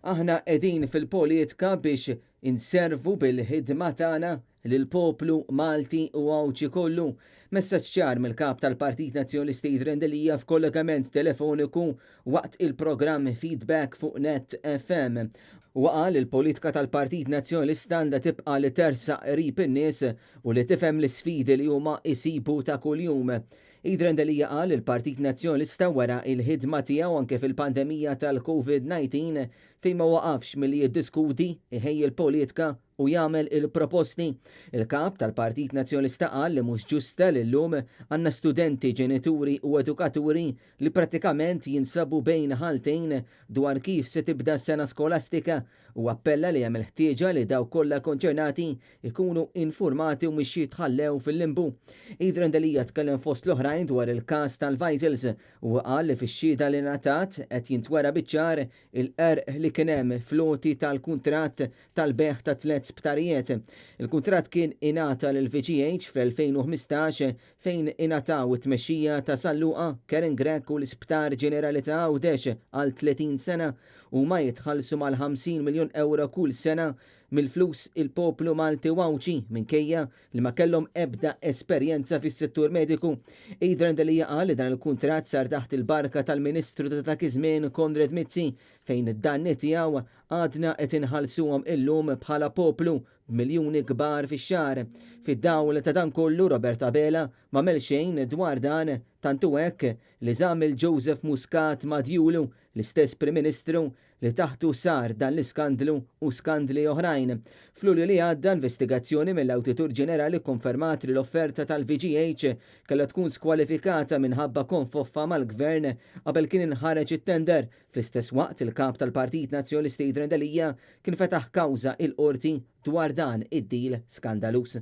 Aħna qegħdin fil-politika biex inservu bil-ħidma tagħna lill-poplu Malti u Awċi kollu. Messaġġ ċar mill-kap tal-Partit Nazzjonalisti Jidrendelija f'kollegament telefoniku waqt il-programm Feedback fuq Net FM. Qal il-politika tal-Partit Nazzjonalista għandha tibqa' li tersaq qrib in-nies u li tifhem l-isfidi li huma jsibu ta' kuljum. Jidrendelija qal il-Partit Nazzjonalista wara il-ħidma tiegħu anke fil-pandemija tal-COVID-19 fejn ma waqafx milli jiddiskuti iħejji l-politika u jagħmel il-proposti. Il-kap tal-Partit Nazzjonalista qal li mhux ġusta li llum għandna studenti, ġenituri u edukaturi li prattikament jinsabu bejn ħaltejn dwar kif se tibda s-sena skolastika u appella li hemm il-ħtieġa li daw kollha konċernati ikunu informati u mhix jitħallew fil-limbu. Jidrendelija tkellem fost l-oħrajn dwar il-każ tal-Vitals u qal li fix-xhieda li ngħatat qed jintwera biċ-ċar il-qerq li kien hemm floti tal-kuntratt tal-beħ ta' tliet sptarijiet. Il-kuntratt kien ingħata lill-VGH fl-2015 fejn ingħataw it-tmexxija ta' Salluqa, Keren Grek u l-Isptar Ġenerali ta' Għawdex għal 30 sena u ma jitħallsu mal-50 miljun euro kull sena mill-flus il-poplu Malti u Awċi minkejja li ma kellhom ebda esperjenza fis-settur mediku. Jidrendelija qal li dan il-kuntratt sar taħt il-barka tal-Ministru ta' dak iż-żmien Konrad Mizzi fejn id-danni tiegħu għadna qed inħallsuhom illum bħala poplu b'miljuni kbar fix-xahar. Fid-dawl ta' dan kollu Robert Abela m'għamel xejn dwar dan tantu hekk li żamel Joseph Muscat Madjulu l-istess Prim Ministru li taħtu sar dan l-iskandlu u skandli oħrajn. F'Lulju li għadda investigazzjoni mill-Awditur Ġenerali konfermat li l-offerta tal-VGH kellha tkun skwalifikata minħabba konfoffa mal-Gvern qabel kien inħareġ it-tender. Fl-istess waqt il-kap tal-Partit Nazzjonalisti Jidrendelija kien fetaħ kawża il-qorti dwar dan id-deal skandalus.